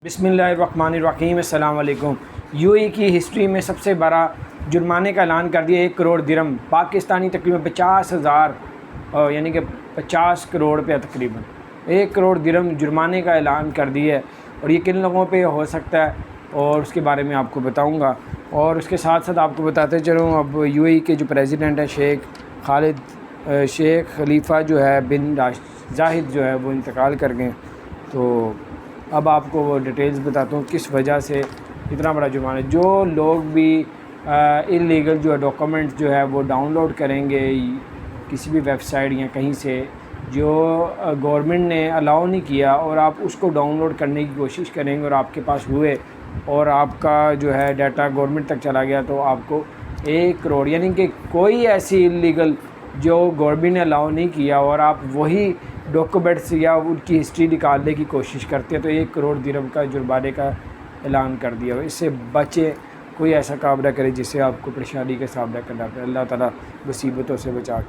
बिस्मिल्लाहिर्रहमानिर्रहीम। अस्सलाम वालेकुम। यूएई की हिस्ट्री में सबसे बड़ा जुर्माने का ऐलान कर दिया 1 करोड़ दिरहम, पाकिस्तानी तकरीबन 50,000 यानी कि 50 करोड़ रुपया तकरीबन 1 करोड़ दिरहम जुर्माने का ऐलान कर दिया है। और ये किन लोगों पे हो सकता है और उसके बारे में आपको बताऊंगा। और उसके साथ साथ आपको बताते चलूँ, अब यूएई के जो प्रेसिडेंट है शेख खलीफा जो है बिन जाहिद जो है वो इंतकाल कर गए। तो अब आपको वो डिटेल्स बताता हूँ किस वजह से इतना बड़ा जुर्माना। जो लोग भी इलीगल जो है डॉक्यूमेंट्स जो है वो डाउनलोड करेंगे किसी भी वेबसाइट या कहीं से जो गवर्नमेंट ने अलाउ नहीं किया, और आप उसको डाउनलोड करने की कोशिश करेंगे और आपके पास हुए और आपका जो है डाटा गवर्नमेंट तक चला गया, तो आपको 1 करोड़ यानी कि कोई ऐसी इलीगल जो गवर्नमेंट ने अलाउ नहीं किया और आप वही डॉक्यूमेंट्स या उनकी हिस्ट्री निकालने की कोशिश करते हैं, तो 1 करोड़ दिरहम का जुर्माने का ऐलान कर दिया हो। इससे बचे, कोई ऐसा काम ना करे जिससे आपको परेशानी का सामना करना पड़े। अल्लाह ताला मुसीबतों से बचा के